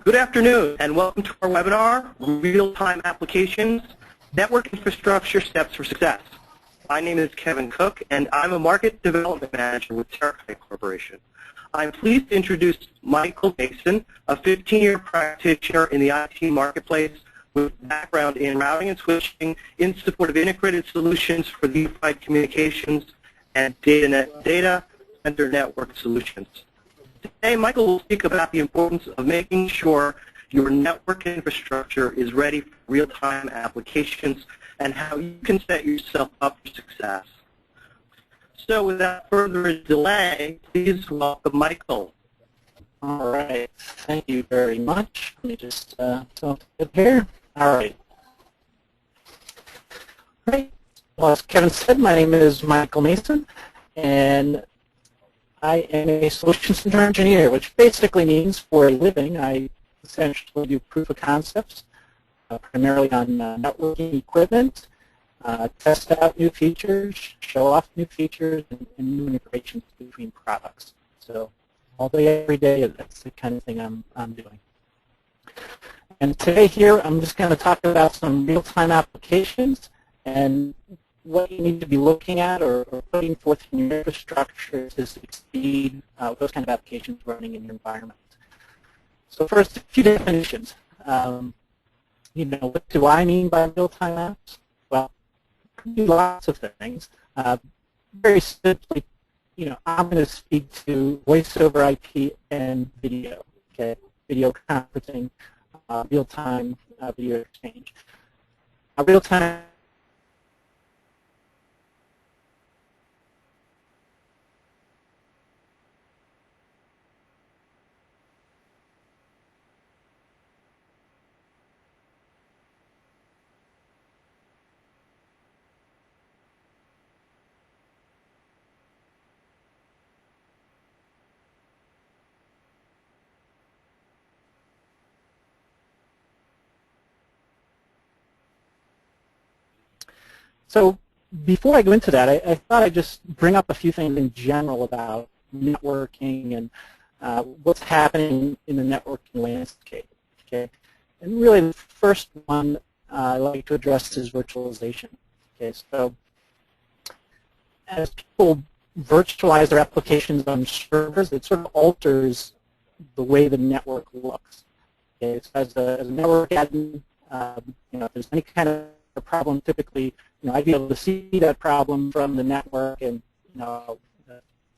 Good afternoon, and welcome to our webinar, Real-Time Applications, Network Infrastructure Steps for Success. My name is Kevin Cook, and I'm a Market Development Manager with Terabyte Corporation. I'm pleased to introduce Michael Mason, a 15-year practitioner in the IT marketplace with background in routing and switching in support of integrated solutions for the unified communications and data center network solutions. Today, Michael will speak about the importance of making sure your network infrastructure is ready for real-time applications and how you can set yourself up for success. So without further delay, please welcome Michael. All right. Thank you very much. Let me just talk here. All right. All right. Well, as Kevin said, my name is Michael Mason, and I am a solution center engineer, which basically means for a living I essentially do proof of concepts, primarily on networking equipment, test out new features, show off new features, and new integrations between products. So all day, every day, that's the kind of thing I'm doing. And today here, I'm just going to talk about some real-time applications and what you need to be looking at or putting forth in your infrastructure to succeed those kind of applications running in your environment. So first, a few definitions. What do I mean by real-time apps? Well, it can do lots of things. Very simply, I'm going to speak to voice over IP and video, okay? Video conferencing, real-time video exchange. Real-time So before I go into that, I thought I'd just bring up a few things in general about networking and what's happening in the networking landscape. Okay, and really the first one I like to address is virtualization. Okay, so as people virtualize their applications on servers, it sort of alters the way the network looks. Okay, so as a network admin, if there's any kind of a problem, typically, I'd be able to see that problem from the network, and the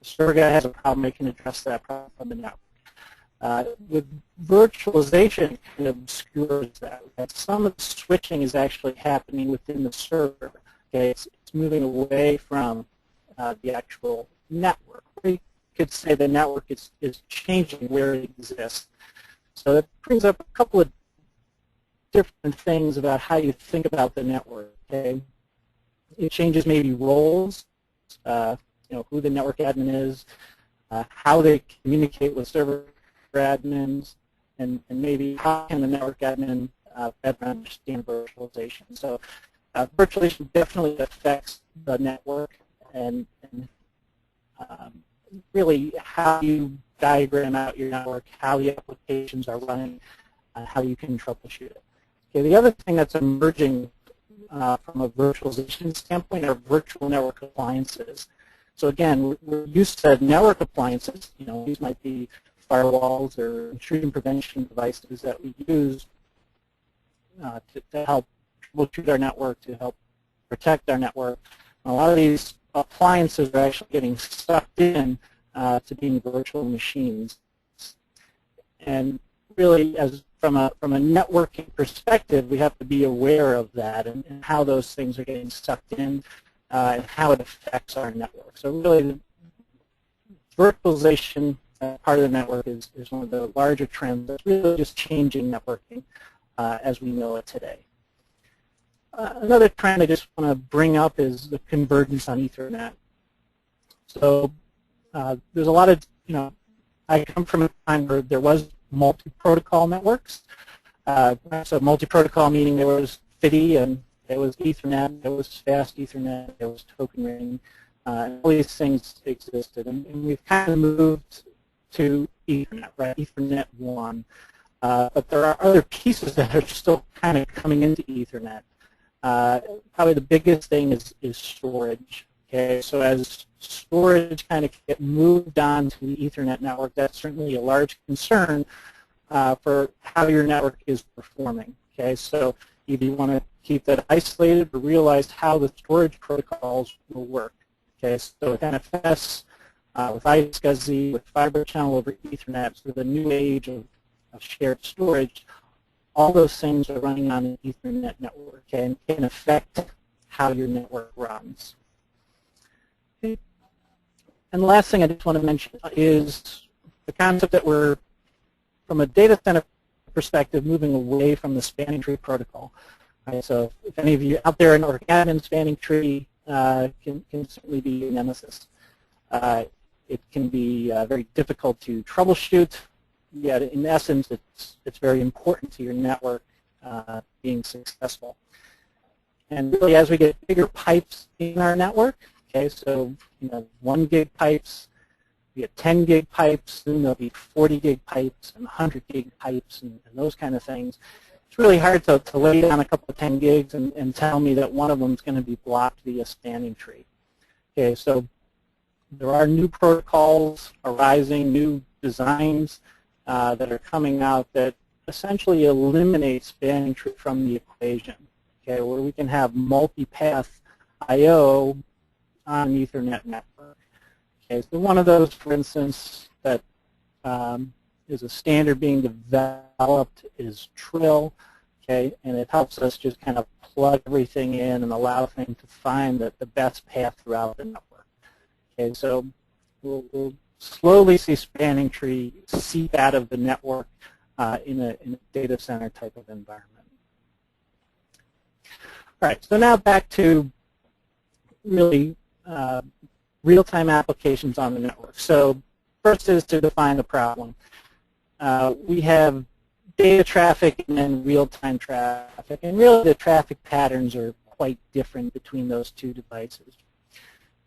server guy has a problem, they can address that problem from the network. With virtualization, it kind of obscures that. Some of the switching is actually happening within the server. Okay, it's moving away from the actual network. You could say the network is changing where it exists. So that brings up a couple of different things about how you think about the network. Okay, it changes maybe roles, who the network admin is, how they communicate with server admins, and maybe how can the network admin better understand virtualization. So virtualization definitely affects the network and really how you diagram out your network, how the applications are running, how you can troubleshoot it. Okay, the other thing that's emerging from a virtualization standpoint are virtual network appliances. So again, we're used to network appliances. These might be firewalls or intrusion prevention devices that we use to help troubleshoot our network, to help protect our network. And a lot of these appliances are actually getting sucked in to being virtual machines. And really, from a networking perspective, we have to be aware of that and how those things are getting sucked in and how it affects our network. So really, virtualization part of the network is one of the larger trends that's really just changing networking as we know it today. Another trend I just want to bring up is the convergence on Ethernet. So there's a lot of, I come from a time where there was multi-protocol networks. So multi-protocol meaning there was FDDI and there was Ethernet, there was fast Ethernet, there was token ring, and all these things existed. And we've kind of moved to Ethernet, right? Ethernet 1. But there are other pieces that are still kind of coming into Ethernet. Probably the biggest thing is storage. Okay, so as storage kind of get moved on to the Ethernet network, that's certainly a large concern for how your network is performing. Okay, so either you want to keep that isolated or realize how the storage protocols will work. Okay, so with NFS, with iSCSI, with Fiber Channel over Ethernet, so the new age of shared storage, all those things are running on an Ethernet network, okay, and can affect how your network runs. Okay. And the last thing I just want to mention is the concept that we're, from a data center perspective, moving away from the spanning tree protocol. Right, so if any of you out there in admin spanning tree can certainly be your nemesis. It can be very difficult to troubleshoot. Yet in essence, it's very important to your network being successful. And really, as we get bigger pipes in our network, okay, so 1 gig pipes, we get 10 gig pipes, soon there'll be 40 gig pipes and 100 gig pipes and those kind of things. It's really hard to lay down a couple of 10 gigs and tell me that one of them is going to be blocked via spanning tree. Okay, so there are new protocols arising, new designs that are coming out that essentially eliminate spanning tree from the equation, okay, where we can have multi-path I/O on an Ethernet network. Okay, so one of those, for instance, that is a standard being developed is Trill, okay, and it helps us just kind of plug everything in and allow things to find the best path throughout the network. Okay, so we'll slowly see spanning tree seep out of the network in a data center type of environment. All right, so now back to really real-time applications on the network. So first is to define the problem. We have data traffic and then real-time traffic, and really the traffic patterns are quite different between those two devices.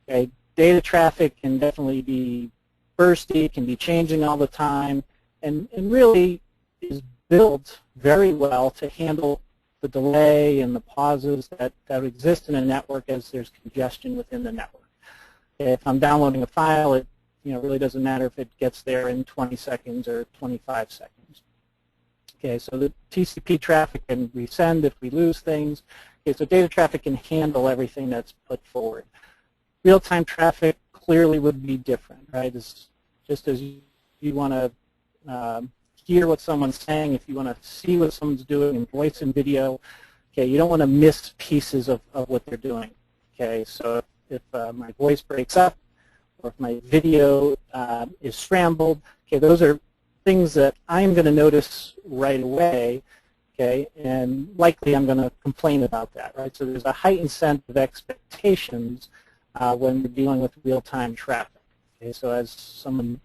Okay, data traffic can definitely be bursty, can be changing all the time, and really is built very well to handle the delay and the pauses that exist in a network as there's congestion within the network. If I'm downloading a file, it really doesn't matter if it gets there in 20 seconds or 25 seconds. Okay, so the TCP traffic can resend if we lose things. Okay, so data traffic can handle everything that's put forward. Real-time traffic clearly would be different, right? It's just as you want to hear what someone's saying, if you want to see what someone's doing in voice and video, okay, you don't want to miss pieces of what they're doing. Okay, so if my voice breaks up or if my video is scrambled, okay, those are things that I'm going to notice right away, okay, and likely I'm going to complain about that, right? So there's a heightened sense of expectations when we're dealing with real-time traffic. Okay, so as someone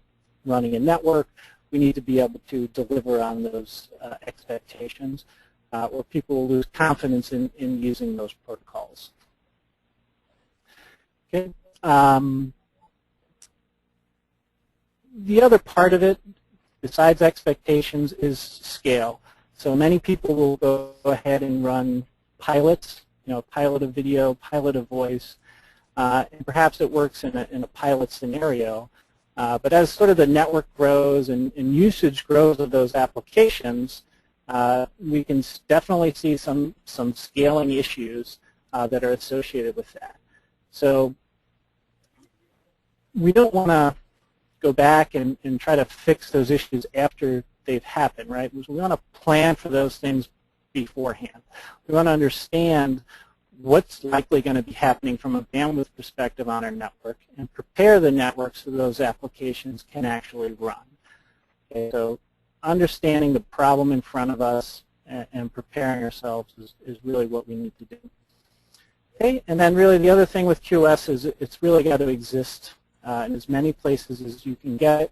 running a network, we need to be able to deliver on those expectations, or people will lose confidence in using those protocols. Okay. The other part of it, besides expectations, is scale. So many people will go ahead and run pilots, pilot of video, pilot of voice, and perhaps it works in a pilot scenario. But as sort of the network grows and usage grows of those applications, we can definitely see some scaling issues that are associated with that. So we don't want to go back and try to fix those issues after they've happened, right? We want to plan for those things beforehand. We want to understand what's likely going to be happening from a bandwidth perspective on our network and prepare the network so those applications can actually run. Okay, so understanding the problem in front of us and preparing ourselves is really what we need to do. Okay, and then really the other thing with QoS is it's really got to exist in as many places as you can get,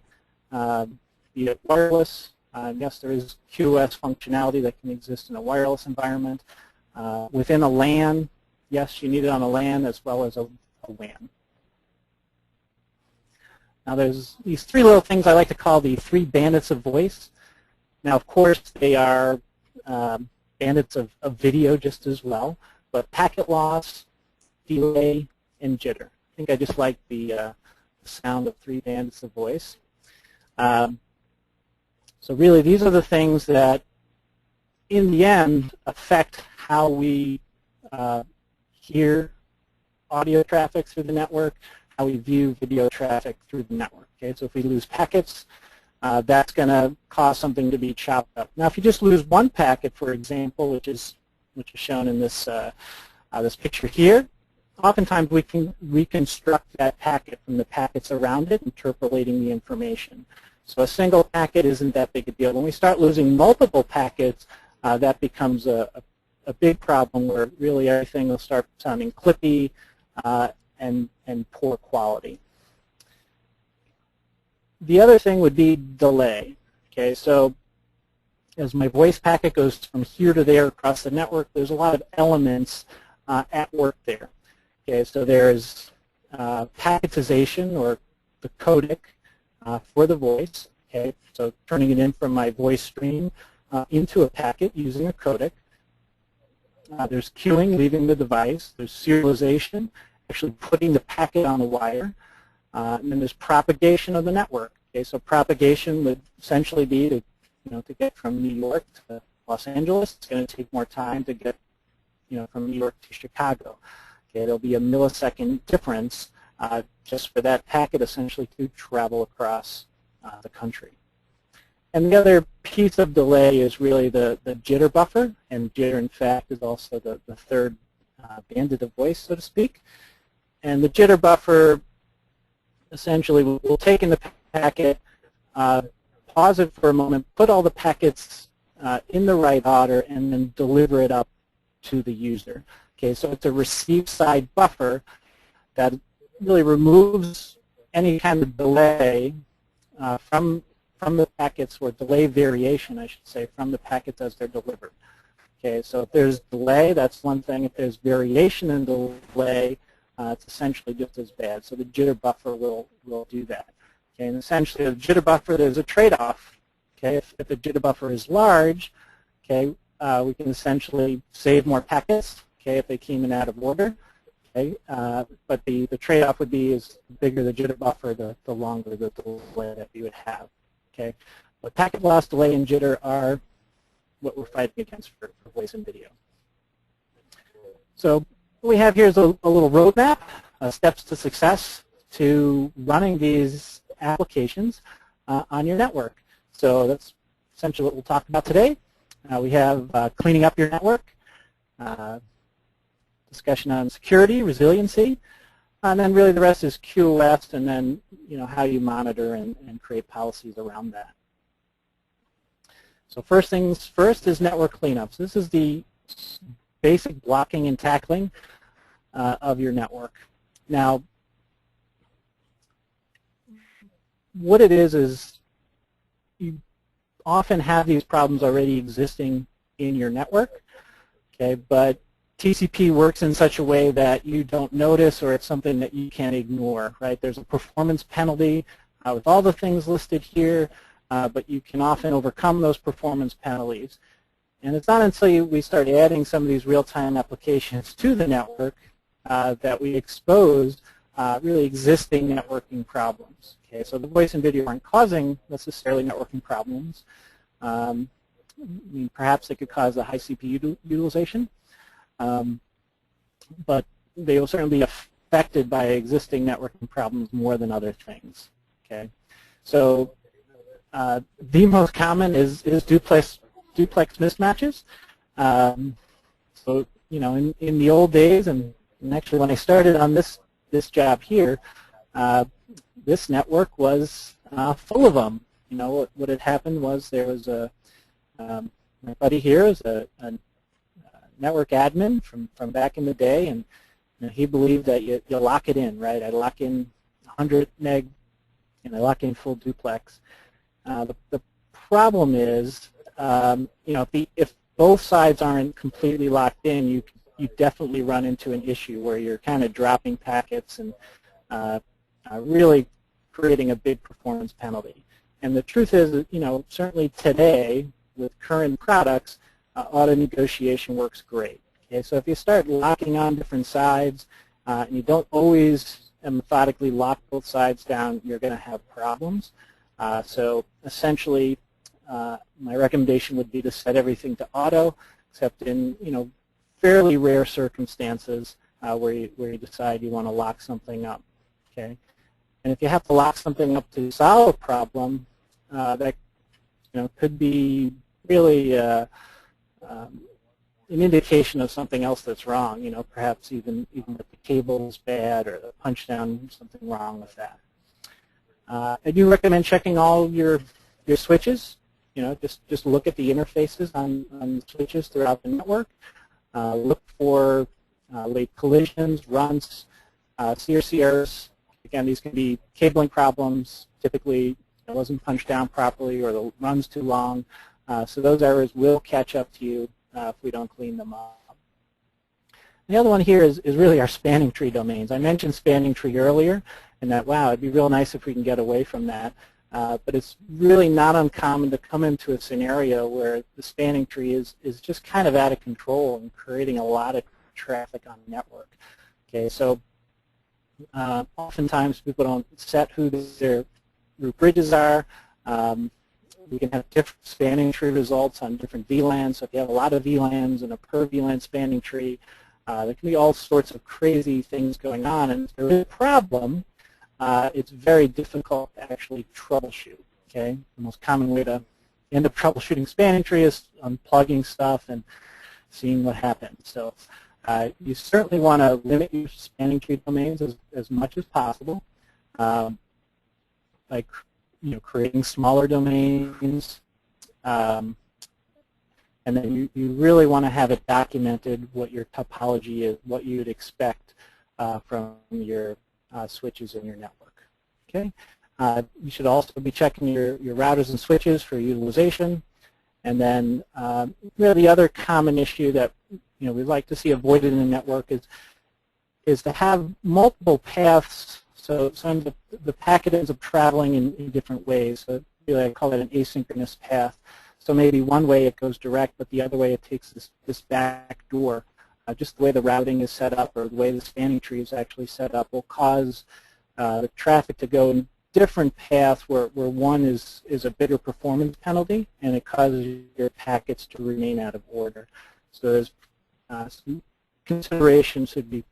be it wireless. Yes, there is QoS functionality that can exist in a wireless environment. Within a LAN, yes, you need it on a LAN as well as a WAN. Now there's these three little things I like to call the three bandits of voice. Now, of course, they are bandits of video just as well, but packet loss, delay, and jitter. I think I just like the sound of 3 bandits of voice. So really, these are the things that, in the end, affect how we hear audio traffic through the network, how we view video traffic through the network. Okay, so if we lose packets, that's going to cause something to be chopped up. Now, if you just lose one packet, for example, which is shown in this this picture here, oftentimes we can reconstruct that packet from the packets around it, interpolating the information. So a single packet isn't that big a deal. When we start losing multiple packets, that becomes a big problem where really everything will start sounding clippy and poor quality. The other thing would be delay. Okay, so as my voice packet goes from here to there across the network, there's a lot of elements at work there. Okay, so there's packetization, or the codec for the voice. Okay, so turning it in from my voice stream into a packet using a codec. There's queuing, leaving the device. There's serialization, actually putting the packet on the wire. And then there's propagation of the network. Okay, so propagation would essentially be to get from New York to Los Angeles. It's going to take more time to get from New York to Chicago. Okay, there'll be a millisecond difference just for that packet essentially to travel across the country. And the other piece of delay is really the jitter buffer, and jitter, in fact, is also the third bandit of voice, so to speak. And the jitter buffer essentially will take in the packet, pause it for a moment, put all the packets in the right order, and then deliver it up to the user. Okay, so it's a receive side buffer that really removes any kind of delay from the packets, or delay variation, I should say, from the packets as they're delivered. Okay, so if there's delay, that's one thing. If there's variation in delay, it's essentially just as bad. So the jitter buffer will do that. Okay, and essentially the jitter buffer, there's a trade-off. Okay, if the jitter buffer is large, okay, we can essentially save more packets. Okay, if they came in out of order. Okay, but the trade-off would be, is the bigger the jitter buffer, the longer the delay that you would have. Okay, but packet loss, delay, and jitter are what we're fighting against for voice and video. So what we have here is a little roadmap, steps to success to running these applications on your network. So that's essentially what we'll talk about today. We have cleaning up your network, discussion on security, resiliency, and then really the rest is QoS, and then how you monitor and create policies around that. So first things first is network cleanups. This is the basic blocking and tackling of your network. Now, what it is you often have these problems already existing in your network, okay, but TCP works in such a way that you don't notice, or it's something that you can't ignore, right? There's a performance penalty with all the things listed here, but you can often overcome those performance penalties. And it's not until we start adding some of these real-time applications to the network that we expose really existing networking problems. Okay, so the voice and video aren't causing necessarily networking problems. I mean, perhaps they could cause a high CPU utilization. But they will certainly be affected by existing networking problems more than other things. Okay, so the most common is duplex mismatches. So in the old days, and actually when I started on this job here, this network was full of them. What had happened was there was my buddy here is a network admin from back in the day, and he believed that you lock it in, right? I lock in 100 meg, and I lock in full duplex. The problem is, if both sides aren't completely locked in, you definitely run into an issue where you're kind of dropping packets and really creating a big performance penalty. And the truth is, certainly today, with current products, auto negotiation works great. Okay, so if you start locking on different sides and you don't always methodically lock both sides down, you're going to have problems. So essentially, my recommendation would be to set everything to auto, except in fairly rare circumstances where you decide you want to lock something up. Okay, and if you have to lock something up to solve a problem, that could be really an indication of something else that's wrong. Perhaps even if the cable is bad or the punch down, something wrong with that. I do recommend checking all your switches. Just look at the interfaces on the switches throughout the network. Look for late collisions, runs, CRC errors. Again, these can be cabling problems. Typically, it wasn't punched down properly or the run's too long. So those errors will catch up to you if we don't clean them up. The other one here is really our spanning tree domains. I mentioned spanning tree earlier, and that, wow, it'd be real nice if we can get away from that. But it's really not uncommon to come into a scenario where the spanning tree is just kind of out of control and creating a lot of traffic on the network. Okay, so oftentimes people don't set who their root bridges are. We can have different spanning tree results on different VLANs. So if you have a lot of VLANs and a per VLAN spanning tree, there can be all sorts of crazy things going on. And if there is a problem, it's very difficult to actually troubleshoot. Okay, the most common way to end up troubleshooting spanning tree is unplugging stuff and seeing what happens. So you certainly want to limit your spanning tree domains as much as possible, like creating smaller domains, and then you really want to have it documented what your topology is, what you would expect from your switches in your network. Okay, you should also be checking your routers and switches for utilization, and then really the other common issue that we'd like to see avoided in the network is to have multiple paths. So some of the packet ends up traveling in different ways. So really I call it an asynchronous path. So maybe one way it goes direct, but the other way it takes this back door. Just the way the routing is set up or the way the spanning tree is actually set up will cause the traffic to go in different paths where one is a bigger performance penalty, and it causes your packets to remain out of order. So there's some considerations should be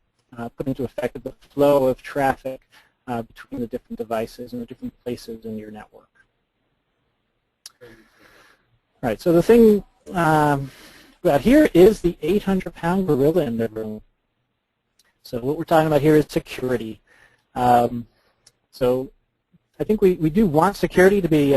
put into effect of the flow of traffic between the different devices and the different places in your network. All right, so the thing about here is the 800-pound gorilla in the room. So what we're talking about here is security. So I think we do want security to be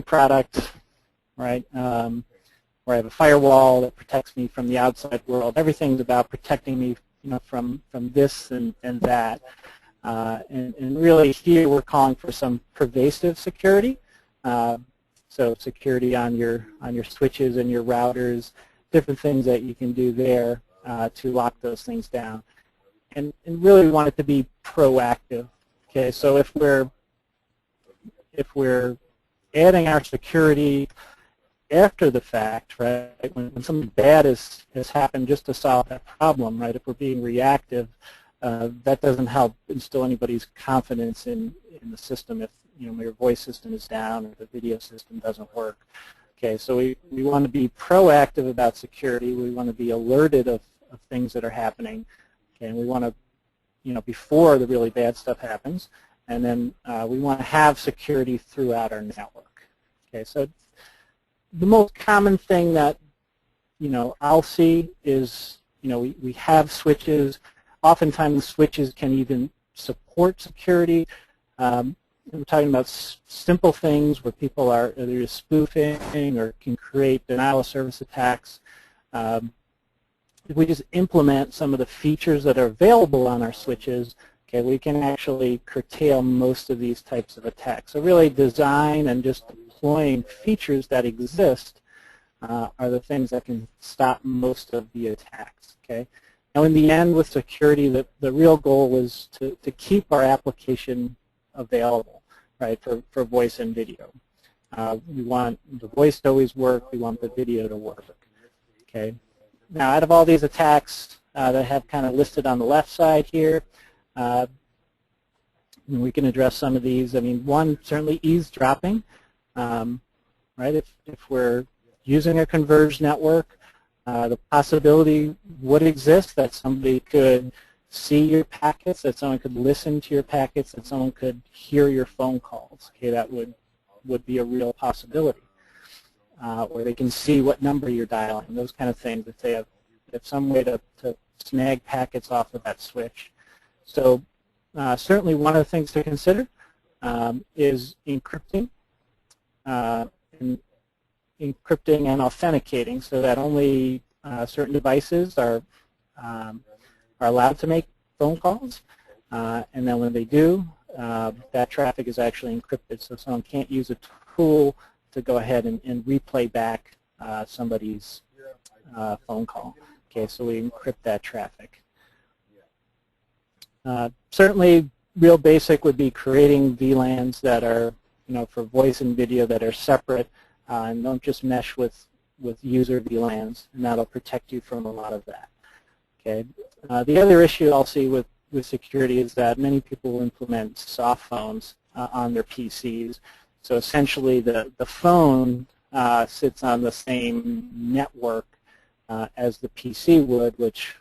product, right? Where I have a firewall that protects me from the outside world. Everything's about protecting me, from this and that. And really here we're calling for some pervasive security. So security on your switches and your routers, different things that you can do there to lock those things down. And really we want it to be proactive. Okay, so if we're adding our security after the fact, right, when something bad has happened just to solve that problem, right, if we're being reactive, that doesn't help instill anybody's confidence in the system if your voice system is down or the video system doesn't work. Okay, so we want to be proactive about security. We want to be alerted of things that are happening. Okay, and we want to, before the really bad stuff happens, and then we want to have security throughout our network. Okay, so the most common thing that I'll see is we have switches. Oftentimes switches can even support security. we're talking about simple things where people are either spoofing or can create denial of service attacks. If we just implement some of the features that are available on our switches, okay, we can actually curtail most of these types of attacks. So really design and just deploying features that exist are the things that can stop most of the attacks. Okay. Now in the end with security, the real goal is to keep our application available, right, for voice and video. We want the voice to always work, we want the video to work. Okay. Now out of all these attacks that I have kind of listed on the left side here, we can address some of these. I mean, one, certainly eavesdropping, right? If we're using a converged network, the possibility would exist that somebody could see your packets, that someone could listen to your packets, that someone could hear your phone calls. Okay, that would be a real possibility. Or they can see what number you're dialing, those kind of things, if they have some way to snag packets off of that switch. So certainly one of the things to consider is encrypting, encrypting and authenticating so that only certain devices are allowed to make phone calls, and then when they do, that traffic is actually encrypted so someone can't use a tool to go ahead and replay back somebody's phone call. Okay, so we encrypt that traffic. Certainly, real basic would be creating VLANs that are, for voice and video that are separate and don't just mesh with user VLANs, and that'll protect you from a lot of that. Okay. The other issue I'll see with security is that many people will implement soft phones on their PCs. So essentially, the phone sits on the same network as the PC would, which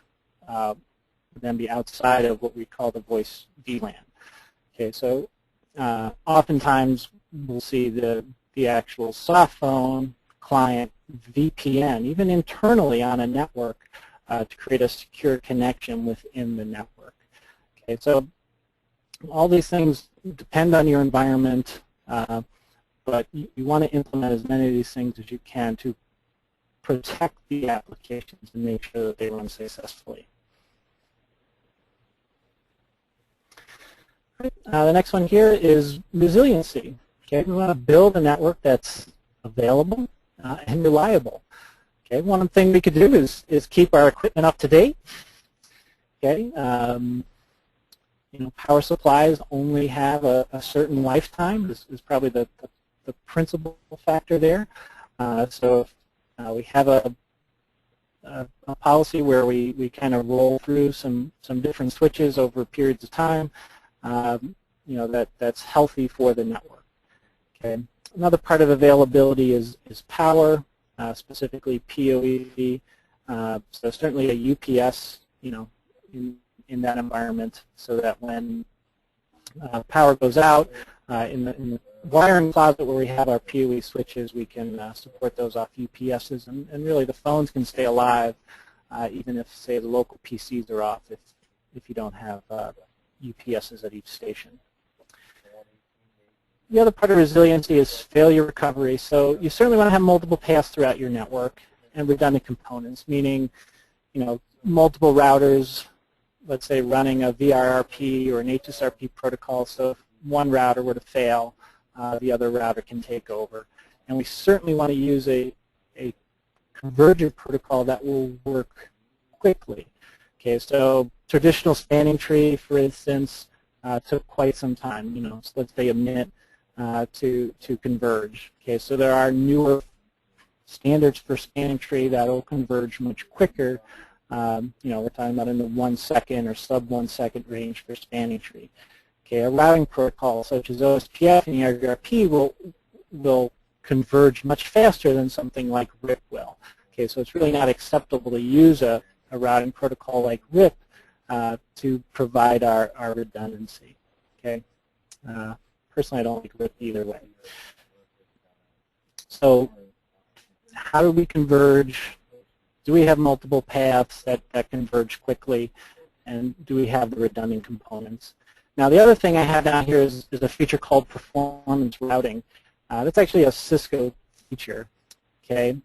would then be outside of what we call the voice VLAN. Okay, so oftentimes we'll see the actual soft phone client VPN, even internally on a network, to create a secure connection within the network. Okay, so all these things depend on your environment. But you want to implement as many of these things as you can to protect the applications and make sure that they run successfully. The next one here is resiliency. Okay, we want to build a network that's available and reliable. Okay, one thing we could do is keep our equipment up to date. Okay, power supplies only have a certain lifetime. This is probably the principal factor there. So if we have a policy where we kind of roll through some different switches over periods of time, that's healthy for the network. Okay. Another part of availability is power, specifically PoE. So certainly a UPS, in that environment, so that when power goes out in the wiring closet where we have our PoE switches, we can support those off UPSs, and really the phones can stay alive even if, say, the local PCs are off if you don't have UPSs at each station. The other part of resiliency is failure recovery. So you certainly want to have multiple paths throughout your network and redundant components, meaning multiple routers, let's say running a VRRP or an HSRP protocol, so if one router were to fail, the other router can take over. And we certainly want to use a convergent protocol that will work quickly. Okay, so traditional spanning tree, for instance, took quite some time, so let's say a minute to converge. Okay, so there are newer standards for spanning tree that will converge much quicker. We're talking about in the 1 second or sub 1 second range for spanning tree. Okay, a routing protocol such as OSPF and ERP will converge much faster than something like RIP will. Okay, so it's really not acceptable to use a routing protocol like RIP to provide our redundancy. Okay, personally, I don't like RIP either way. So, how do we converge? Do we have multiple paths that converge quickly, and do we have the redundant components? Now the other thing I have down here is a feature called performance routing. That's actually a Cisco feature, okay?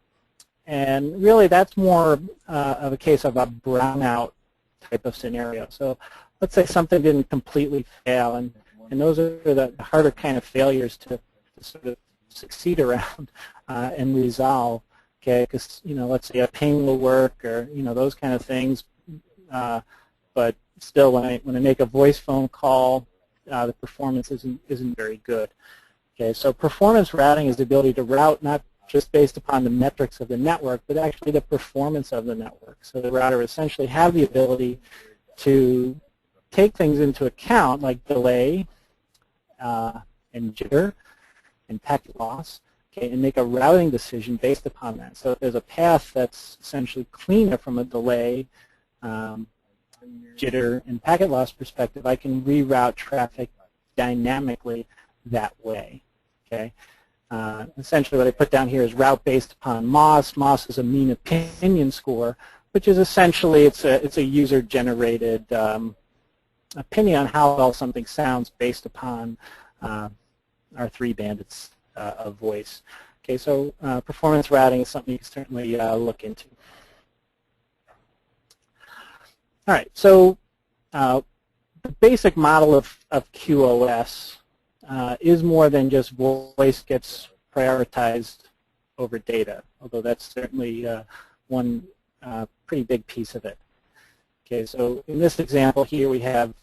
And really that's more of a case of a brownout type of scenario. So let's say something didn't completely fail, and those are the harder kind of failures to sort of succeed around and resolve, okay? Because, you know, let's say a ping will work, or, you know, those kind of things, but still when I make a voice phone call, the performance isn't very good. Okay, so performance routing is the ability to route not just based upon the metrics of the network, but actually the performance of the network. So the router essentially have the ability to take things into account like delay and jitter and packet loss, okay, and make a routing decision based upon that. So if there's a path that's essentially cleaner from a delay, jitter, and packet loss perspective, I can reroute traffic dynamically that way. Okay. Essentially what I put down here is route based upon MOS. MOS is a mean opinion score, which is essentially it's a user-generated opinion on how well something sounds based upon our 3 bandits of voice. Okay, so performance routing is something you can certainly look into. All right, so the basic model of QoS is more than just voice gets prioritized over data, although that's certainly one pretty big piece of it. Okay, so in this example here we have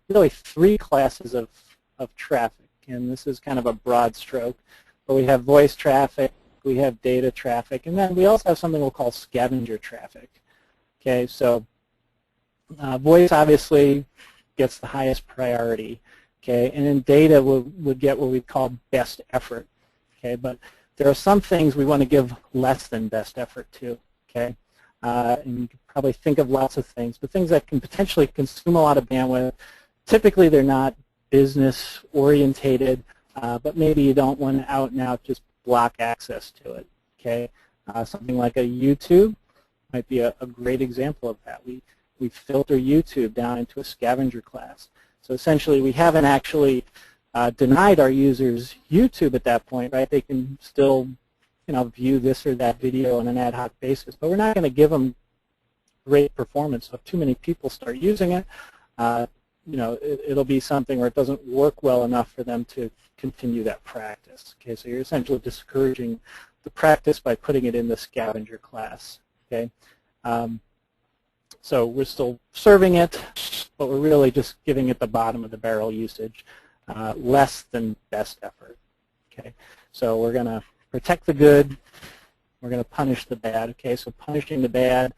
really 3 classes of traffic, and this is kind of a broad stroke. But we have voice traffic, we have data traffic, and then we also have something we'll call scavenger traffic. Okay, so voice obviously gets the highest priority. Okay, and then data would get what we call best effort. Okay, but there are some things we want to give less than best effort to. Okay, and you can probably think of lots of things, but things that can potentially consume a lot of bandwidth. Typically, they're not business orientated, but maybe you don't want to out and out just block access to it. Okay, something like a YouTube might be a great example of that. We filter YouTube down into a scavenger class. So essentially, we haven't actually denied our users YouTube at that point, right? They can still, you know, view this or that video on an ad hoc basis, but we're not going to give them great performance. So if too many people start using it, you know, it'll be something where it doesn't work well enough for them to continue that practice. Okay, so you're essentially discouraging the practice by putting it in the scavenger class. Okay. So we're still serving it, but we're really just giving it the bottom of the barrel usage, less than best effort. Okay, so we're going to protect the good, we're going to punish the bad. Okay, so punishing the bad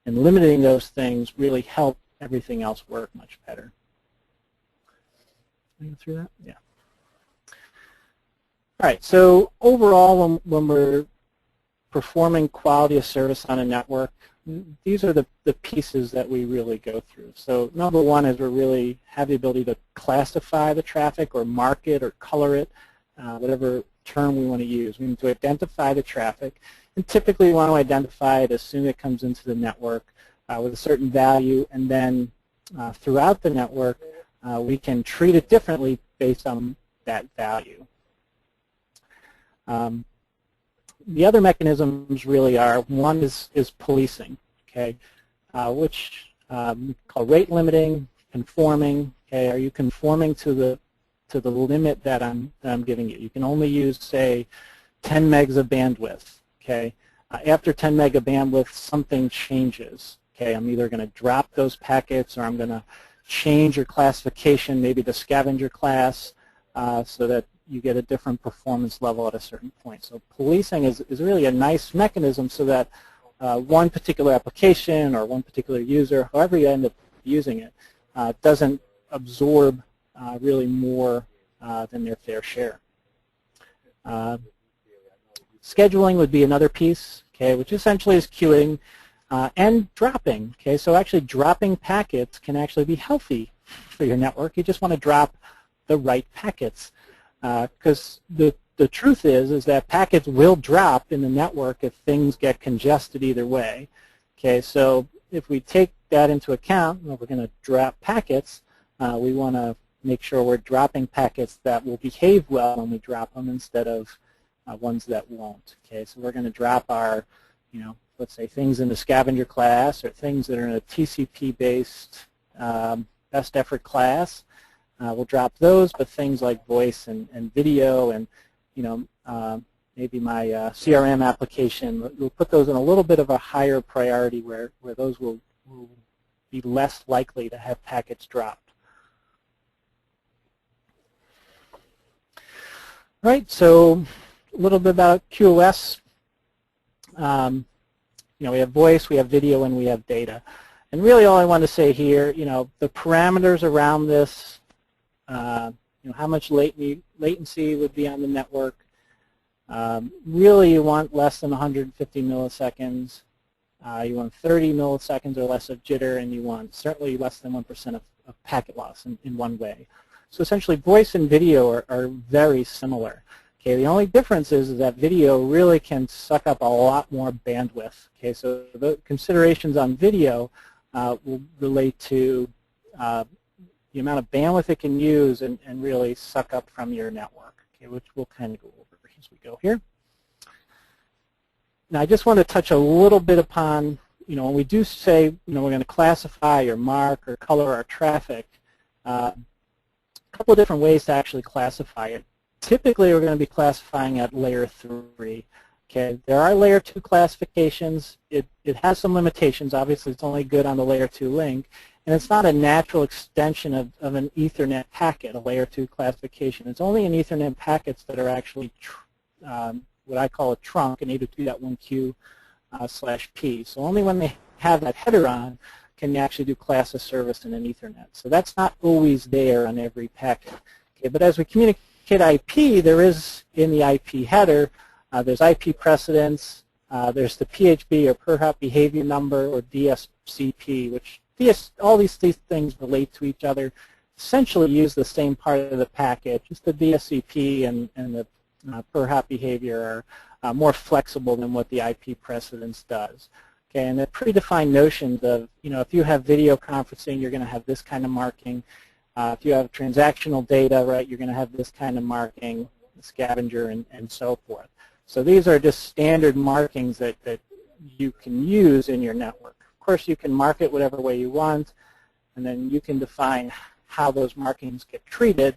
and limiting those things really help everything else work much better. Can I go through that? Yeah. All right, so overall, when we're performing quality of service on a network, these are the pieces that we really go through. So number one is we really have the ability to classify the traffic or mark it or color it, whatever term we want to use. We need to identify the traffic, and typically we want to identify it as soon as it comes into the network with a certain value, and then throughout the network we can treat it differently based on that value. The other mechanisms really are, one is policing, okay, which we call rate limiting, conforming. Okay, are you conforming to the limit that I'm giving you? You can only use, say, 10 megs of bandwidth. Okay, after 10 meg of bandwidth, something changes. Okay, I'm either going to drop those packets or I'm going to change your classification, maybe the scavenger class, so that you get a different performance level at a certain point. So policing is really a nice mechanism so that one particular application or one particular user, however you end up using it, doesn't absorb really more than their fair share. Scheduling would be another piece, okay, which essentially is queuing and dropping. Okay, so actually dropping packets can actually be healthy for your network. You just want to drop the right packets. Because the truth is that packets will drop in the network if things get congested either way. Okay, so if we take that into account, well, we're going to drop packets, We want to make sure we're dropping packets that will behave well when we drop them instead of ones that won't. Okay, so we're going to drop our, let's say things in the scavenger class or things that are in a TCP-based best effort class. We'll drop those, but things like voice and video and maybe my CRM application, we'll put those in a little bit of a higher priority where those will be less likely to have packets dropped. Right, so a little bit about QoS. We have voice, we have video, and we have data. And really all I want to say here, the parameters around this, how much latency would be on the network. Really you want less than 150 milliseconds. You want 30 milliseconds or less of jitter, and you want certainly less than 1% of packet loss in one way. So essentially voice and video are very similar. Okay, the only difference is that video really can suck up a lot more bandwidth. Okay, so the considerations on video will relate to the amount of bandwidth it can use and really suck up from your network, okay, which we'll kind of go over as we go here. Now I just want to touch a little bit upon, when we do say, we're going to classify or mark or color our traffic, a couple of different ways to actually classify it. Typically we're going to be classifying at layer 3. Okay, there are layer 2 classifications. It has some limitations. Obviously it's only good on the layer 2 link, and it's not a natural extension of an Ethernet packet, a layer 2 classification. It's only in Ethernet packets that are actually what I call a trunk, an 802.1q/p. So only when they have that header on can you actually do class of service in an Ethernet. So that's not always there on every packet. Okay, but as we communicate IP, there is in the IP header, there's IP precedence, there's the PHB or per hop behavior number or DSCP, which all these things relate to each other, essentially use the same part of the packet. Just the DSCP and the per hop behavior are more flexible than what the IP precedence does. Okay, and the predefined notions of, if you have video conferencing, you're going to have this kind of marking. If you have transactional data, right, you're going to have this kind of marking, scavenger, and so forth. So these are just standard markings that you can use in your network. Of course, you can mark it whatever way you want, and then you can define how those markings get treated.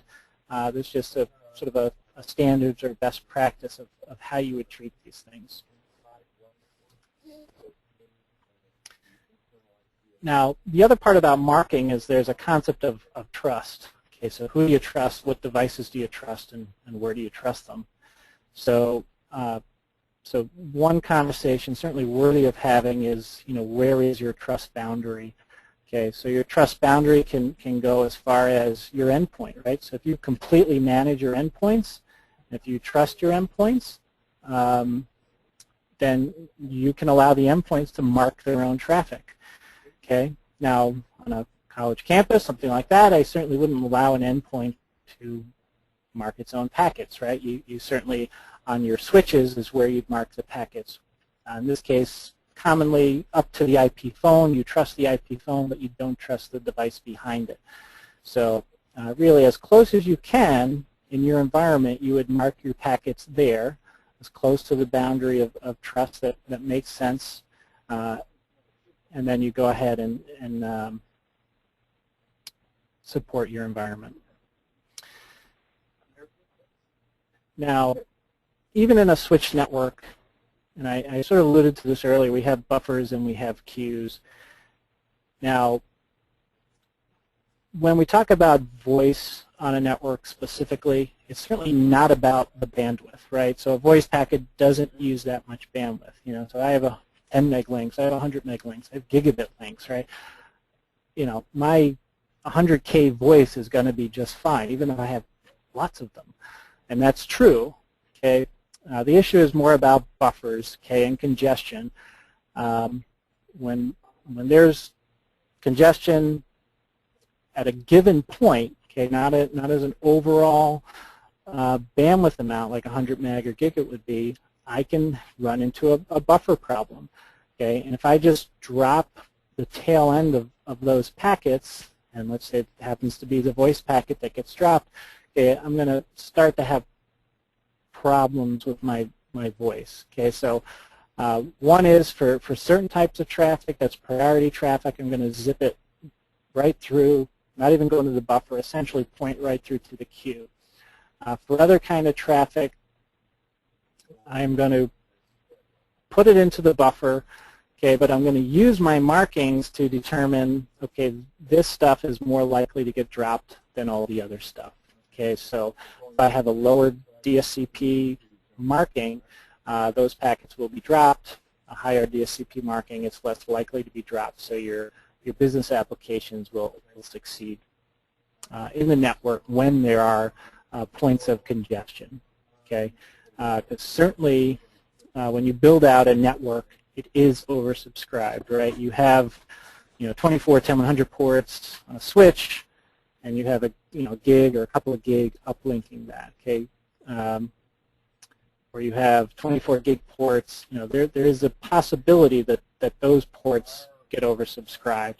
There's just a sort of a standards or best practice of how you would treat these things. Now, the other part about marking is there's a concept of trust. Okay, so who do you trust, what devices do you trust, and where do you trust them? So, so one conversation certainly worthy of having is, where is your trust boundary? Okay, so your trust boundary can go as far as your endpoint, right? So if you completely manage your endpoints, if you trust your endpoints, then you can allow the endpoints to mark their own traffic. Okay, now on a college campus, something like that, I certainly wouldn't allow an endpoint to mark its own packets, right? You certainly, on your switches, is where you'd mark the packets. In this case, commonly up to the IP phone, you trust the IP phone, but you don't trust the device behind it. So really, as close as you can in your environment, you would mark your packets there, as close to the boundary of trust that makes sense. And then you go ahead and support your environment. Now, even in a switched network, and I sort of alluded to this earlier, we have buffers and we have queues. Now, when we talk about voice on a network specifically, it's certainly not about the bandwidth, right? So a voice packet doesn't use that much bandwidth. So I have a 10 meg links, I have 100 meg links, I have gigabit links, right? My 100K voice is going to be just fine, even if I have lots of them. And that's true, okay? The issue is more about buffers, okay, and congestion. When there's congestion at a given point, okay, not as an overall bandwidth amount like 100 meg or gigabit would be, I can run into a buffer problem. Okay, and if I just drop the tail end of those packets, and let's say it happens to be the voice packet that gets dropped, okay, I'm going to start to have problems with my voice. Okay, so one is for certain types of traffic, that's priority traffic, I'm going to zip it right through, not even go into the buffer, essentially point right through to the queue. For other kind of traffic, I'm going to put it into the buffer, okay, but I'm going to use my markings to determine, okay, this stuff is more likely to get dropped than all the other stuff. Okay, so if I have a lower DSCP marking, those packets will be dropped. A higher DSCP marking, it's less likely to be dropped, so your business applications will succeed in the network when there are points of congestion. Okay, because certainly when you build out a network, it is oversubscribed, right? You have 24 10100 ports on a switch, and you have a gig or a couple of gig uplinking that. Okay, or you have 24 gig ports. There is a possibility that those ports get oversubscribed,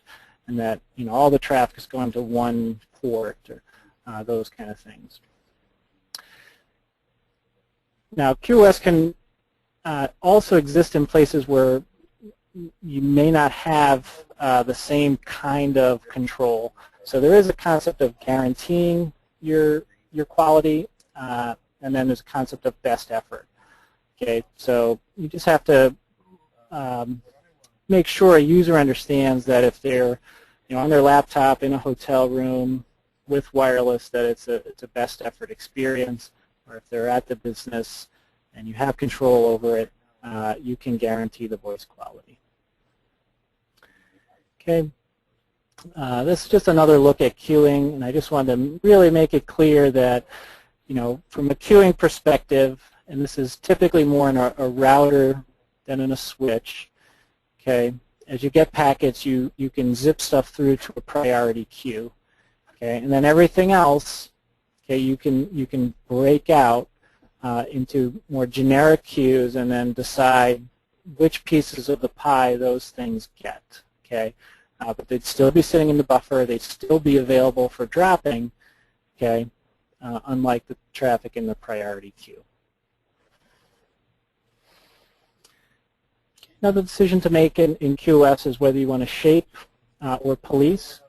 and that all the traffic is going to one port, or those kind of things. Now, QoS can also exist in places where you may not have the same kind of control. So there is a concept of guaranteeing your quality, and then there's a concept of best effort. Okay, so you just have to make sure a user understands that if they're on their laptop in a hotel room with wireless, that it's a best effort experience, or if they're at the business and you have control over it, you can guarantee the voice quality. Okay, this is just another look at queuing, and I just wanted to really make it clear that from a queuing perspective, and this is typically more in a router than in a switch, okay, as you get packets, you can zip stuff through to a priority queue, okay, and then everything else, okay, you can break out into more generic queues and then decide which pieces of the pie those things get, okay, but they'd still be sitting in the buffer, they'd still be available for dropping, okay, unlike the traffic in the priority queue. Another decision to make in QoS is whether you want to shape or police.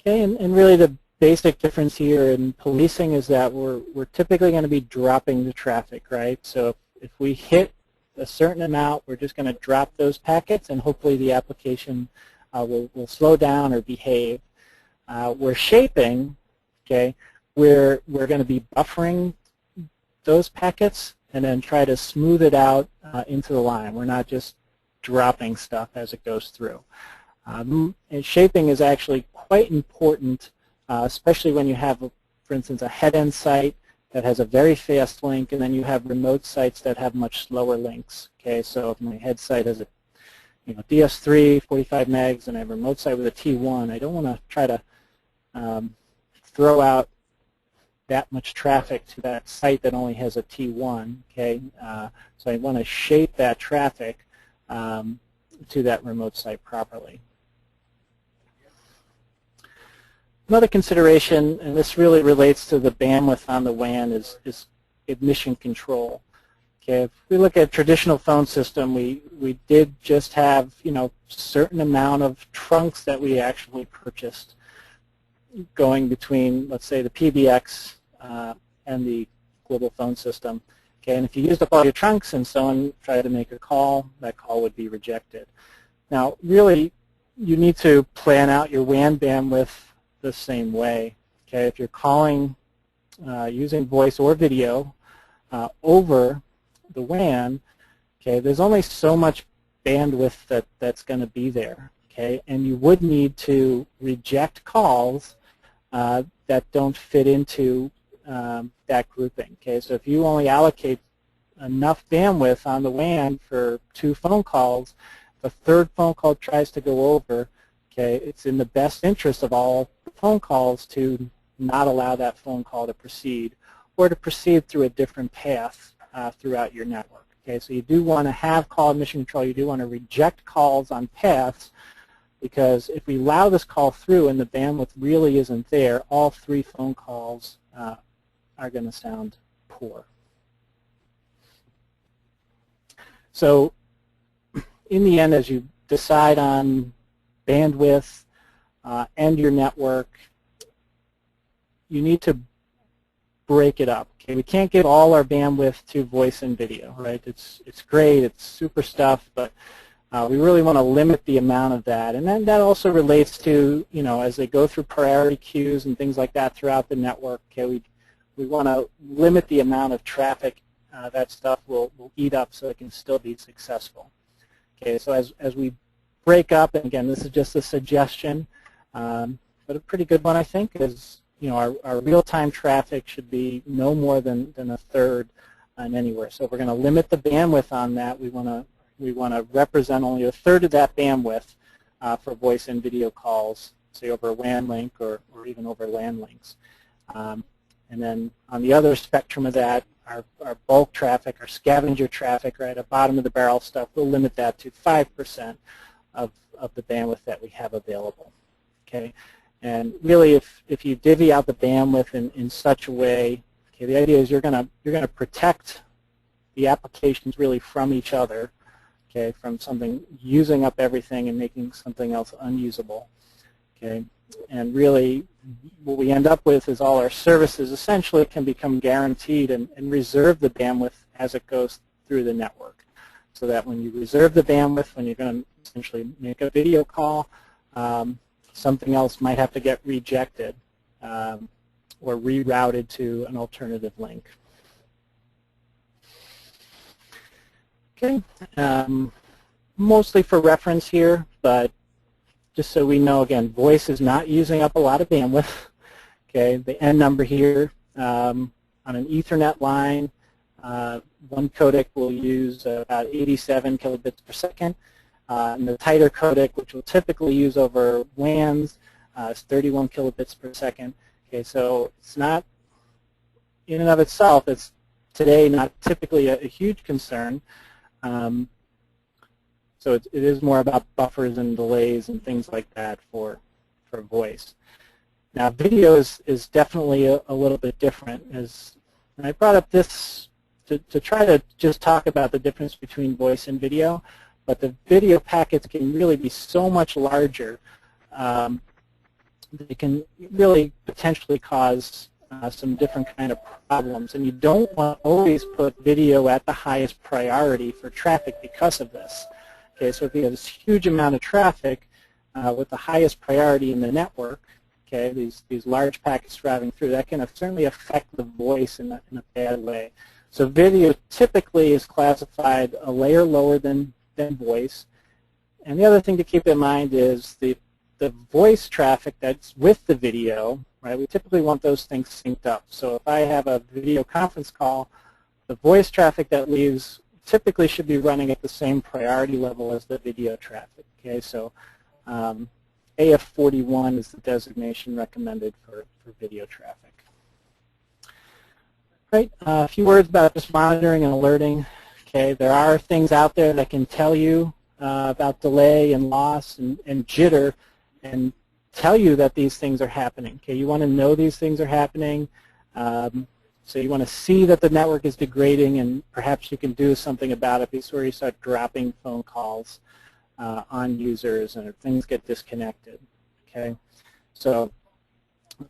Okay, and really the basic difference here in policing is that we're typically going to be dropping the traffic, right? So if we hit a certain amount, we're just going to drop those packets, and hopefully the application will slow down or behave. We're shaping, okay, we're going to be buffering those packets and then try to smooth it out into the line. We're not just dropping stuff as it goes through. And shaping is actually quite important, especially when you have, for instance, a head-end site that has a very fast link, and then you have remote sites that have much slower links. Okay, so if my head site has a DS3, 45 megs, and I have a remote site with a T1, I don't want to try to throw out that much traffic to that site that only has a T1. Okay, so I want to shape that traffic to that remote site properly. Another consideration, and this really relates to the bandwidth on the WAN, is admission control. Okay, if we look at a traditional phone system, we did just have certain amount of trunks that we actually purchased going between, let's say, the PBX and the global phone system. Okay, and if you used up all your trunks and someone tried to make a call, that call would be rejected. Now, really, you need to plan out your WAN bandwidth the same way. Okay, if you're calling using voice or video over the WAN, okay, there's only so much bandwidth that's going to be there. Okay, and you would need to reject calls that don't fit into that grouping. Okay, so if you only allocate enough bandwidth on the WAN for 2 phone calls, if a third phone call tries to go over, okay, it's in the best interest of all phone calls to not allow that phone call to proceed, or to proceed through a different path throughout your network. Okay, so you do want to have call admission control. You do want to reject calls on paths because if we allow this call through and the bandwidth really isn't there, all 3 phone calls are going to sound poor. So in the end, as you decide on bandwidth and your network, you need to break it up. Okay, we can't give all our bandwidth to voice and video, right? It's great, it's super stuff, but we really want to limit the amount of that. And then that also relates to, you know, as they go through priority queues and things like that throughout the network, okay, we want to limit the amount of traffic that stuff will eat up so it can still be successful. Okay, so as we break up, and again, this is just a suggestion, but a pretty good one, I think, is, you know, our real-time traffic should be no more than a third on anywhere. So if we're going to limit the bandwidth on that, we want to represent only a third of that bandwidth for voice and video calls, say over a WAN link or even over LAN links. And then on the other spectrum of that, our bulk traffic, our scavenger traffic, right, at bottom of the barrel stuff, we'll limit that to 5% of the bandwidth that we have available. Okay. And really, if you divvy out the bandwidth in such a way, okay, the idea is you're gonna protect the applications really from each other, okay, from something using up everything and making something else unusable, okay. And really, what we end up with is all our services essentially can become guaranteed and reserve the bandwidth as it goes through the network, so that when you reserve the bandwidth, when you're going to essentially make a video call, something else might have to get rejected or rerouted to an alternative link. Okay, mostly for reference here, but just so we know, again, voice is not using up a lot of bandwidth. Okay, the N number here on an Ethernet line, one codec will use about 87 kilobits per second. And the tighter codec, which we'll typically use over WANs, is 31 kilobits per second. Okay, so it's not, in and of itself, it's today not typically a huge concern. So it is more about buffers and delays and things like that for voice. Now, video is definitely a little bit different. And I brought up this to try to just talk about the difference between voice and video. But the video packets can really be so much larger that it can really potentially cause some different kind of problems. And you don't want to always put video at the highest priority for traffic because of this. Okay, so if you have this huge amount of traffic with the highest priority in the network, okay, these large packets driving through, that can certainly affect the voice in a bad way. So video typically is classified a layer lower than voice. And the other thing to keep in mind is the voice traffic that's with the video, right? We typically want those things synced up. So if I have a video conference call, the voice traffic that leaves typically should be running at the same priority level as the video traffic. Okay, so AF41 is the designation recommended for video traffic. Right, a few words about just monitoring and alerting. Okay, there are things out there that can tell you about delay and loss and jitter and tell you that these things are happening. Okay, you want to know these things are happening. So you want to see that the network is degrading, and perhaps you can do something about it before you start dropping phone calls on users and things get disconnected. Okay, so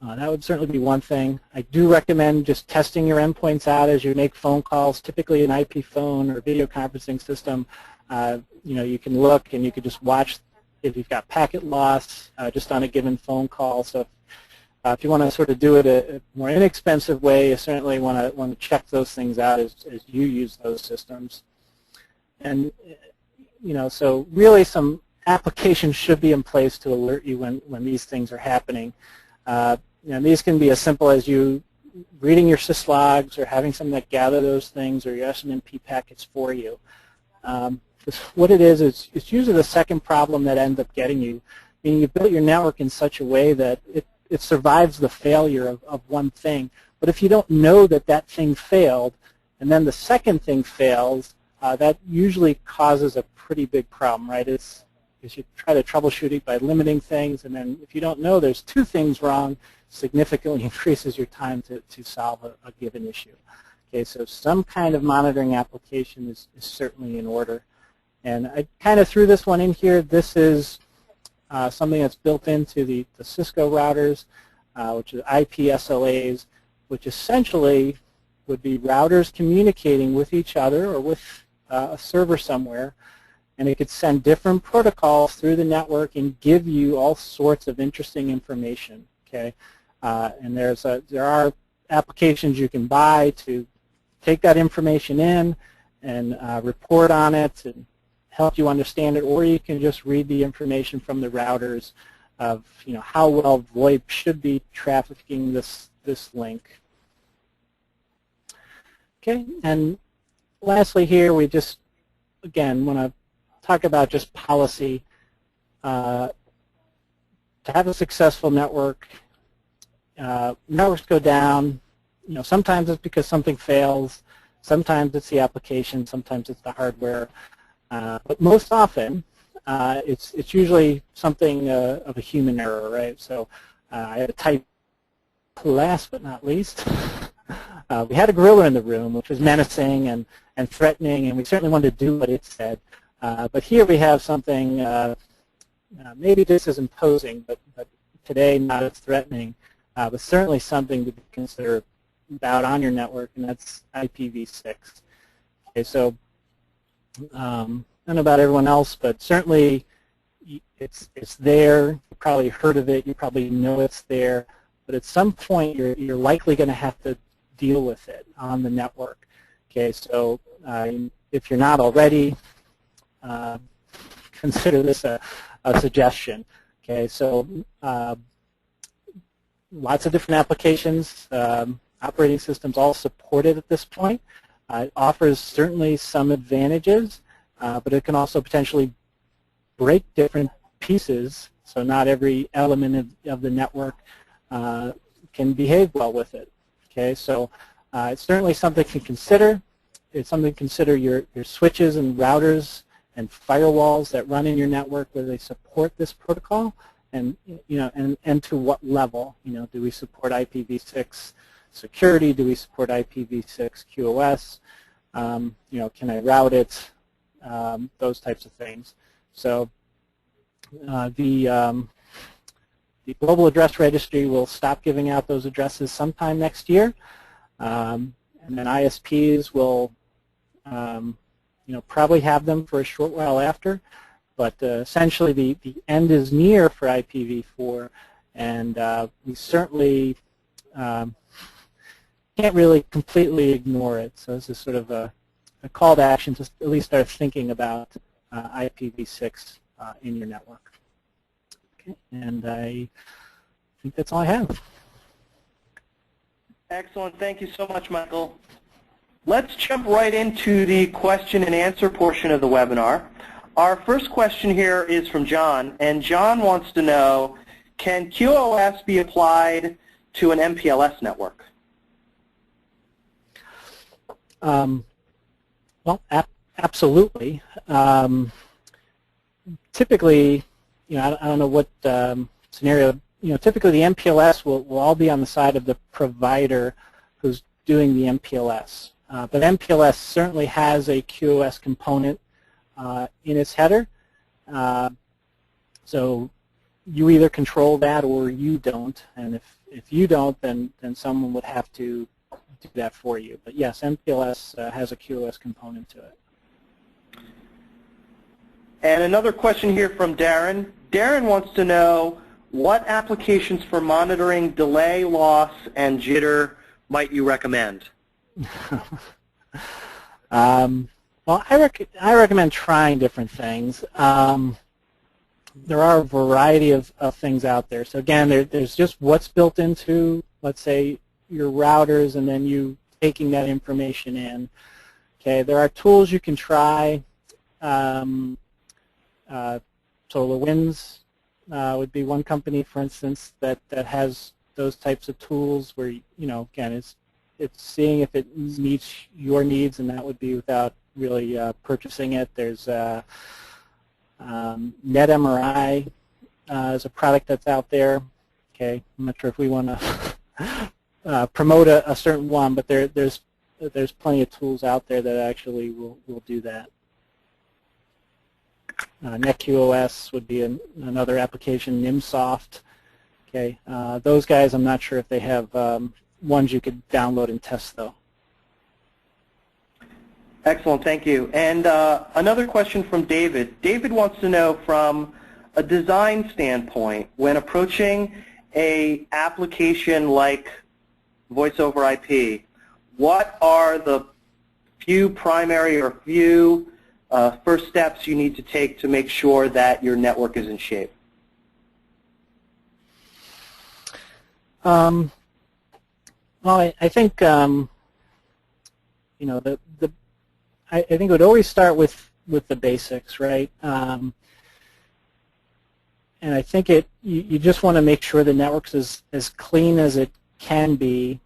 that would certainly be one thing. I do recommend just testing your endpoints out as you make phone calls. Typically an IP phone or video conferencing system, you know, you can look and you can just watch if you've got packet loss just on a given phone call. So if you want to sort of do it a more inexpensive way, you certainly want to check those things out as you use those systems. And you know, so really some applications should be in place to alert you when these things are happening. You know, these can be as simple as you reading your syslogs or having something that gather those things, or your SNMP packets for you. What it is it's usually the second problem that ends up getting you, meaning you built your network in such a way that it survives the failure of one thing. But if you don't know that that thing failed, and then the second thing fails, that usually causes a pretty big problem, right? It's because you try to troubleshoot it by limiting things, and then if you don't know there's two things wrong, significantly increases your time to solve a given issue. Okay, so some kind of monitoring application is certainly in order. And I kind of threw this one in here. This is something that's built into the Cisco routers, which is IP SLAs, which essentially would be routers communicating with each other or with a server somewhere, and it could send different protocols through the network and give you all sorts of interesting information. Okay, and there are applications you can buy to take that information in and report on it and help you understand it, or you can just read the information from the routers of how well VoIP should be trafficking this link. Okay, and lastly here we just again want to talk about just policy. To have a successful network, networks go down. Sometimes it's because something fails, sometimes it's the application, sometimes it's the hardware, but most often it's usually something of a human error, right? So I had a type, last but not least, we had a gorilla in the room, which was menacing and threatening, and we certainly wanted to do what it said. But here we have something, maybe this is imposing, but today not as threatening, but certainly something to consider about on your network, and that's IPv6. Okay, so I don't know about everyone else, but certainly it's there. You probably heard of it. You probably know it's there. But at some point, you're likely going to have to deal with it on the network. Okay, so if you're not already, consider this a suggestion. Okay, so lots of different applications, operating systems all supported at this point. It offers certainly some advantages, but it can also potentially break different pieces, so not every element of the network can behave well with it. Okay, so it's certainly something to consider. It's something to consider your switches and routers and firewalls that run in your network, whether they support this protocol, and and to what level. Do we support IPv6 security? Do we support IPv6 QoS? Can I route it? Those types of things. So the Global Address Registry will stop giving out those addresses sometime next year, and then ISPs will probably have them for a short while after, but essentially the end is near for IPv4, and we certainly can't really completely ignore it. So this is sort of a call to action to at least start thinking about IPv6 in your network. Okay, and I think that's all I have. Excellent. Thank you so much, Michael. Let's jump right into the question and answer portion of the webinar. Our first question here is from John, and John wants to know, can QoS be applied to an MPLS network? Well, absolutely. Typically, I don't know what scenario, typically the MPLS will all be on the side of the provider who's doing the MPLS. But MPLS certainly has a QoS component in its header. So you either control that or you don't. And if you don't, then someone would have to do that for you. But yes, MPLS has a QoS component to it. And another question here from Darren. Darren wants to know, what applications for monitoring delay, loss, and jitter might you recommend? Well, I recommend trying different things. There are a variety of things out there. So again, there's just what's built into, let's say, your routers, and then you taking that information in. Okay, there are tools you can try. SolarWinds would be one company, for instance, that has those types of tools where, again, it's seeing if it meets your needs, and that would be without really purchasing it. There's NetMRI is a product that's out there. Okay, I'm not sure if we want to promote a certain one, but there's plenty of tools out there that actually will do that. NetQoS would be another application. NIMSoft. Okay, those guys, I'm not sure if they have ones you could download and test though. Excellent, thank you. And another question from David. David wants to know, from a design standpoint, when approaching a application like Voice over IP, what are the few primary or few first steps you need to take to make sure that your network is in shape? Well, I think you know, I think it would always start with the basics, right? And I think you just want to make sure the network's as clean as it can be,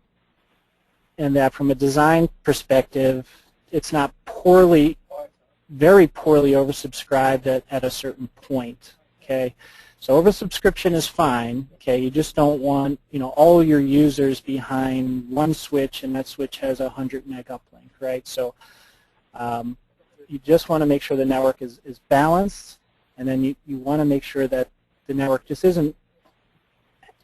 and that from a design perspective, it's not very poorly oversubscribed at a certain point. Okay, so oversubscription is fine. Okay, you just don't want, you know, all your users behind one switch, and that switch has a 100 meg uplink, right? So you just want to make sure the network is balanced, and then you want to make sure that the network just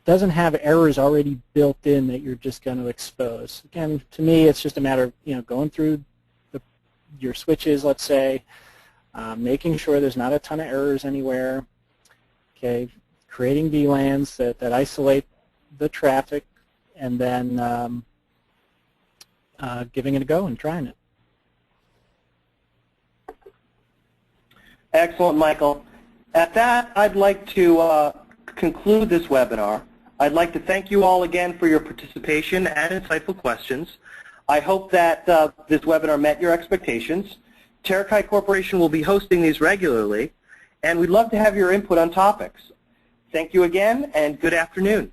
doesn't have errors already built in that you're just going to expose. Again, to me, it's just a matter of, you know, going through your switches, let's say, making sure there's not a ton of errors anywhere. Okay, creating VLANs that isolate the traffic, and then giving it a go and trying it. Excellent, Michael. At that, I'd like to conclude this webinar. I'd like to thank you all again for your participation and insightful questions. I hope that this webinar met your expectations. Terakai Corporation will be hosting these regularly, and we'd love to have your input on topics. Thank you again, and good afternoon.